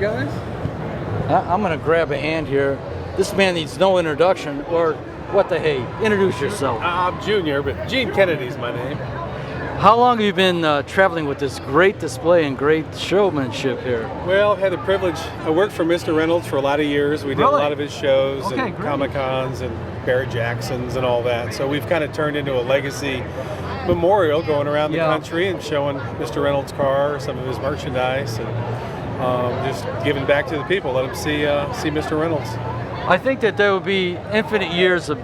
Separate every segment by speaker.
Speaker 1: guys?
Speaker 2: I'm going to grab a hand here. This man needs no introduction, or what the hey? Introduce yourself.
Speaker 1: I'm Junior, but Gene Kennedy's my name.
Speaker 2: How long have you been traveling with this great display and great showmanship here?
Speaker 1: Well, I've had the privilege. I worked for Mr. Reynolds for a lot of years. We did a lot of his shows and Comic-Cons and Barrett Jacksons and all that. So we've kind of turned into a legacy memorial going around the country and showing Mr. Reynolds' car, some of his merchandise, and just giving back to the people. Let them see Mr. Reynolds.
Speaker 2: I think that there will be infinite years of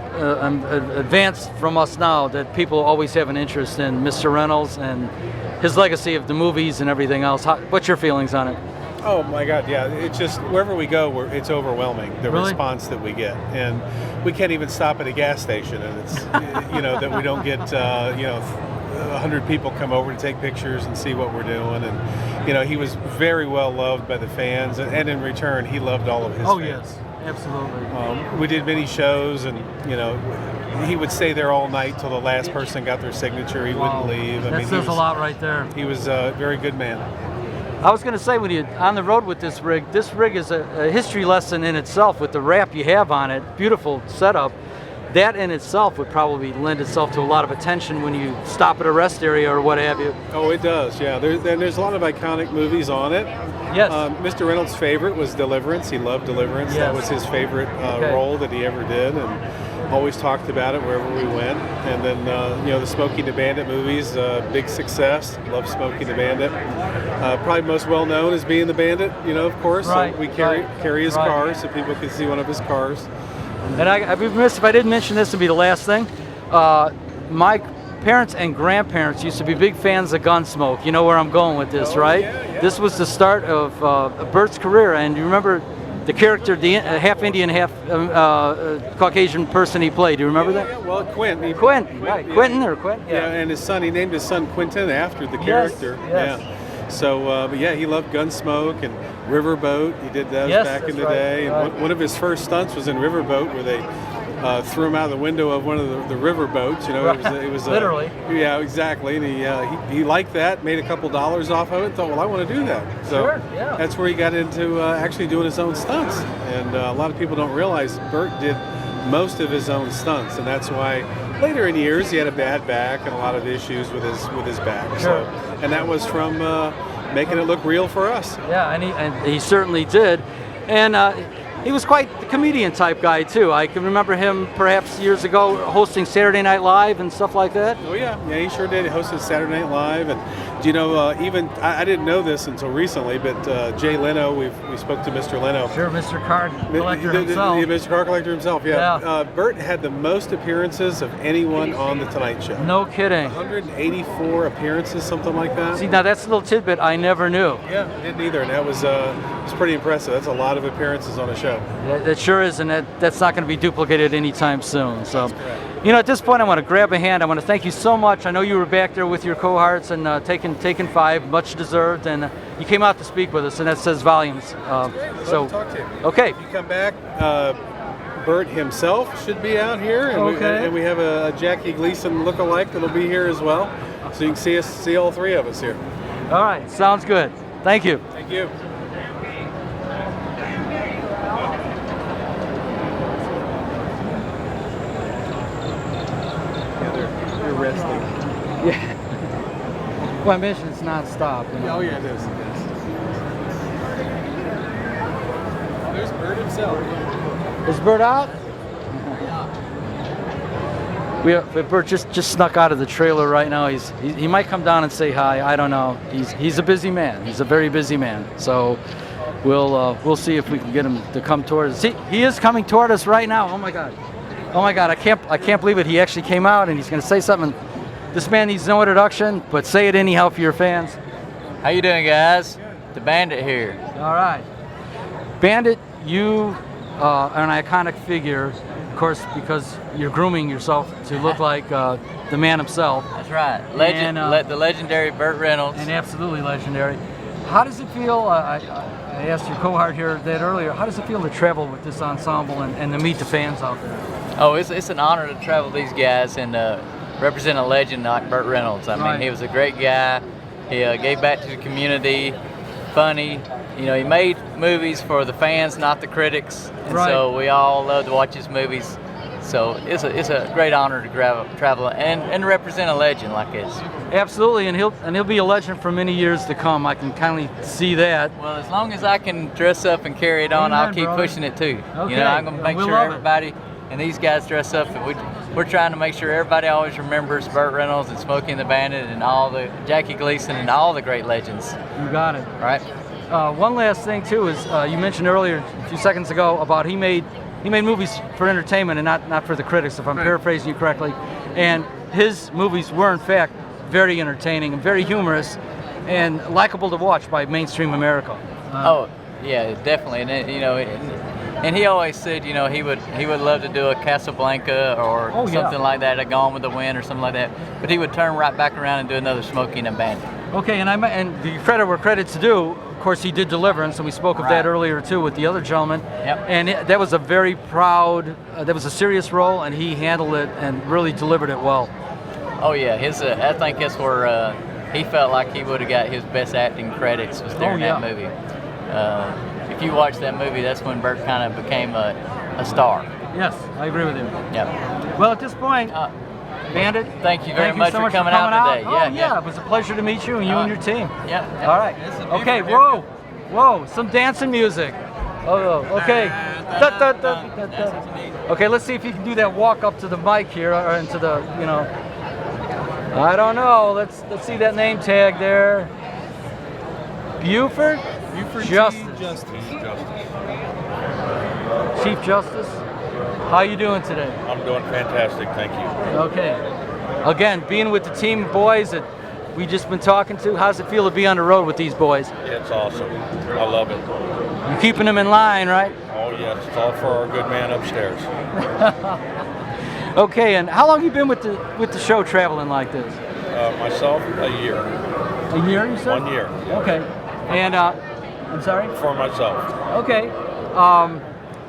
Speaker 2: advance from us now that people always have an interest in Mr. Reynolds and his legacy of the movies and everything else. What's your feelings on it?
Speaker 1: Oh my God, yeah! It's just wherever we go, it's overwhelming the response that we get, and we can't even stop at a gas station, and it's that we don't get 100 people come over to take pictures and see what we're doing, and he was very well loved by the fans, and in return, he loved all of his fans.
Speaker 2: Yes. Absolutely.
Speaker 1: We did many shows, and he would stay there all night till the last person got their signature. He wouldn't leave.
Speaker 2: That says a lot right there.
Speaker 1: He was a very good man.
Speaker 2: I was going to say, when you're on the road with this rig is a history lesson in itself with the wrap you have on it. Beautiful setup. That in itself would probably lend itself to a lot of attention when you stop at a rest area or what have you.
Speaker 1: Oh, it does, yeah. There's a lot of iconic movies on it.
Speaker 2: Yes.
Speaker 1: Mr. Reynolds' favorite was Deliverance. He loved Deliverance. That was his favorite role that he ever did, and always talked about it wherever we went. And then, the Smokey the Bandit movies, big success. Love Smokey the Bandit. Probably most well known as being the Bandit, of course.
Speaker 2: Right.
Speaker 1: So we carry his car so people can see one of his cars.
Speaker 2: And I'd be remiss if I didn't mention this. Would be the last thing. My parents and grandparents used to be big fans of Gunsmoke. You know where I'm going with this, right?
Speaker 1: Yeah.
Speaker 2: This was the start of Burt's career, and you remember the character, the half Indian, half Caucasian person he played. Do you remember that?
Speaker 1: Yeah. Well, Quentin.
Speaker 2: Quentin, right?
Speaker 1: Yeah.
Speaker 2: Quentin or Quentin?
Speaker 1: Yeah, and his son. He named his son Quentin after the character.
Speaker 2: Yes.
Speaker 1: Yeah. So, but yeah, he loved Gunsmoke and Riverboat. He did those back in the day. And one of his first stunts was in Riverboat, where they threw him out of the window of one of the river boats. It was
Speaker 2: literally.
Speaker 1: Yeah, exactly. And he liked that. Made a couple dollars off of it. Thought, well, I want to do that. So that's where he got into actually doing his own stunts. And a lot of people don't realize Burt did most of his own stunts, and that's why later in years he had a bad back and a lot of issues with his back.
Speaker 2: Sure.
Speaker 1: So, and that was from making it look real for us.
Speaker 2: Yeah, and he certainly did. And he was quite the comedian type guy too. I can remember him perhaps years ago hosting Saturday Night Live and stuff like that.
Speaker 1: Oh yeah, he sure did. He hosted Saturday Night Live, and even I didn't know this until recently, but Jay Leno, we spoke to Mr. Leno.
Speaker 2: Sure, Mr. Card Collector himself.
Speaker 1: Mr. Card Collector himself, yeah. Burt had the most appearances of anyone on The Tonight Show.
Speaker 2: No kidding.
Speaker 1: 184 appearances, something like that.
Speaker 2: See, now that's a little tidbit I never knew.
Speaker 1: Yeah, I didn't either, and that was pretty impressive. That's a lot of appearances on a show.
Speaker 2: That sure is, and that's not going to be duplicated anytime soon. So, at this point, I want to grab a hand. I want to thank you so much. I know you were back there with your cohorts and taking 5, much deserved, and you came out to speak with us, and that says volumes.
Speaker 1: So, talk to you.
Speaker 2: Okay.
Speaker 1: If you come back, Burt himself should be out here, and we have a Jackie Gleason lookalike that'll be here as well, so you can see all 3 of us here.
Speaker 2: All right, sounds good. Thank you.
Speaker 1: Thank you. Wrestling.
Speaker 2: Yeah. Well, I mentioned it's non-stop.
Speaker 1: Oh yeah, it is. There's Burt himself.
Speaker 2: Is Burt out? Burt just snuck out of the trailer right now. He might come down and say hi. I don't know. He's a busy man. He's a very busy man. So we'll see if we can get him to come toward us. See, he is coming toward us right now. Oh my God. Oh my God, I can't believe it. He actually came out and he's going to say something. This man needs no introduction, but say it anyhow for your fans.
Speaker 3: How you doing, guys? The Bandit here.
Speaker 2: All right. Bandit, you are an iconic figure, of course, because you're grooming yourself to look like the man himself.
Speaker 3: That's right. The legendary Burt Reynolds.
Speaker 2: And absolutely legendary. How does it feel, I asked your cohort here that earlier, how does it feel to travel with this ensemble and to meet the fans out there?
Speaker 3: Oh, it's an honor to travel with these guys and represent a legend like Burt Reynolds. I mean, he was a great guy. He gave back to the community. funny. You know, he made movies for the fans, not the critics, and so we all love to watch his movies. So it's a great honor to travel and represent a legend like this.
Speaker 2: Absolutely, and he'll be a legend for many years to come. I can kind of see that.
Speaker 3: Well, as long as I can dress up and carry it on, I'll keep pushing it too.
Speaker 2: Okay.
Speaker 3: You know, I'm gonna make sure everybody and these guys dress up. And we're trying to make sure everybody always remembers Burt Reynolds and Smokey and the Bandit and all the Jackie Gleason and all the great legends.
Speaker 2: You got it.
Speaker 3: Right.
Speaker 2: One last thing too is you mentioned earlier a few seconds ago about he made movies for entertainment and not for the critics, if I'm paraphrasing you correctly. And his movies were in fact very entertaining and very humorous and likable to watch by mainstream America.
Speaker 3: Oh yeah, definitely. And you know, and he always said, you know, he would love to do a Casablanca or something like that, a Gone with the Wind or something like that. But he would turn right back around and do another Smokey and the Bandit. Okay,
Speaker 2: and the credit where credit's due. Of course, he did Deliverance, and we spoke of that earlier too with the other gentleman.
Speaker 3: Yep.
Speaker 2: And that was a very proud, that was a serious role, and he handled it and really delivered it well.
Speaker 3: Oh yeah, I think that's where he felt like he would have got his best acting credits was during that movie. If you watch that movie, that's when Burt kind of became a star.
Speaker 2: Yes, I agree with you.
Speaker 3: Yeah.
Speaker 2: Well, at this point, Bandit,
Speaker 3: thank you very much for coming out today.
Speaker 2: Yeah, it was a pleasure to meet you and you and your team.
Speaker 3: Yeah.
Speaker 2: All right. Okay. Whoa, some dancing music. Oh, okay. Okay, let's see if you can do that walk up to the mic here or into the, you know. I don't know. Let's see that name tag there. Buford Justice. Chief Justice. How you doing today?
Speaker 4: I'm doing fantastic, thank you.
Speaker 2: Okay. Again, being with the team of boys that we just been talking to, how's it feel to be on the road with these boys?
Speaker 4: It's awesome. I love it.
Speaker 2: You're keeping them in line, right?
Speaker 4: Oh yes, it's all for our good man upstairs.
Speaker 2: Okay, and how long you been with the show traveling like this?
Speaker 4: Myself, a year.
Speaker 2: A year, you said?
Speaker 4: 1 year.
Speaker 2: Okay. And I'm sorry?
Speaker 4: For myself.
Speaker 2: Okay.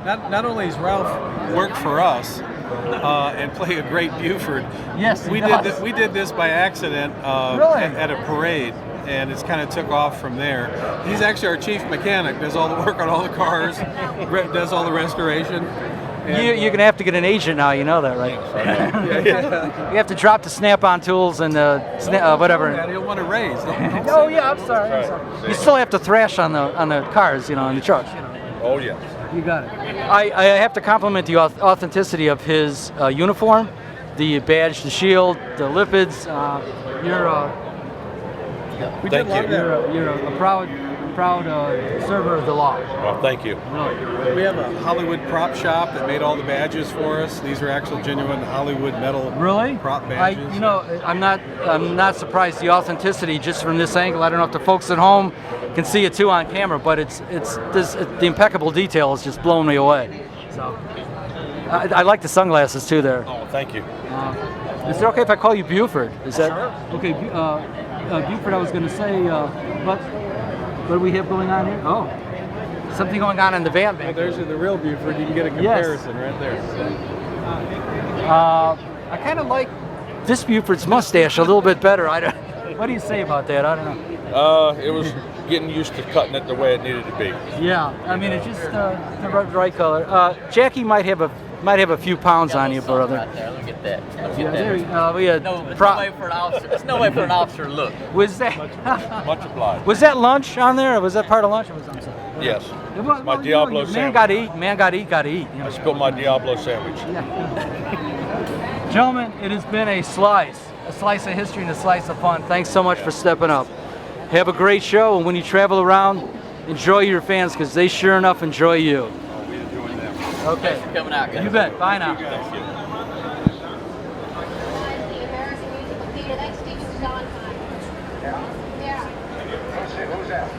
Speaker 1: Not only has Ralph worked for us and play a great Buford.
Speaker 2: Yes,
Speaker 1: we did this by accident at a parade, and it's kind of took off from there. He's actually our chief mechanic, does all the work on all the cars, does all the restoration.
Speaker 2: You're going to have to get an agent now, you know that, right? You have to drop the snap-on tools and whatever.
Speaker 1: He'll want to raise.
Speaker 2: Oh yeah, I'm sorry. You still have to thrash on the cars, you know, on the trucks. You know.
Speaker 4: Oh yes.
Speaker 2: You got it. I have to compliment the authenticity of his uniform, the badge, the shield, the lipids. You're a proud server of the law.
Speaker 4: Well, thank you.
Speaker 2: Really.
Speaker 1: We have a Hollywood prop shop that made all the badges for us. These are actual genuine Hollywood metal prop badges.
Speaker 2: I'm not surprised the authenticity just from this angle. I don't know if the folks at home can see it too on camera, but the impeccable detail is just blowing me away. So I like the sunglasses too there.
Speaker 4: Oh, thank you.
Speaker 2: Is it okay if I call you Buford? Is that
Speaker 1: sure?
Speaker 2: Okay? Buford, I was going to say, what do we have going on here? Oh, something going on in the van back.
Speaker 1: Well, there's the real Buford. You can get a comparison right there.
Speaker 2: I kind of like this Buford's mustache a little bit better. What do you say about that? I don't know.
Speaker 4: It was getting used to cutting it the way it needed to be.
Speaker 2: Yeah, I mean it's just the right color. Jackie might have a few pounds on you, brother.
Speaker 3: Right there. Look at that. Look at
Speaker 2: that.
Speaker 3: We had no way for an officer. There's no way for an officer to look.
Speaker 2: Was that
Speaker 4: much obliged?
Speaker 2: Was that lunch on there? Or was that part of lunch? Or was that
Speaker 4: Yes. My Diablo sandwich.
Speaker 2: Man got to eat. Man got to eat. Got to eat.
Speaker 4: I spilled my Diablo sandwich.
Speaker 2: Yeah. Gentlemen, it has been a slice of history and a slice of fun. Thanks so much for stepping up. Have a great show, and when you travel around, enjoy your fans because they sure enough enjoy you.
Speaker 4: Oh, we enjoy them.
Speaker 2: Okay.
Speaker 3: Thanks for coming out, guys.
Speaker 2: You bet. Bye now.
Speaker 4: Thank you.
Speaker 5: Who's that?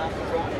Speaker 5: off the truck.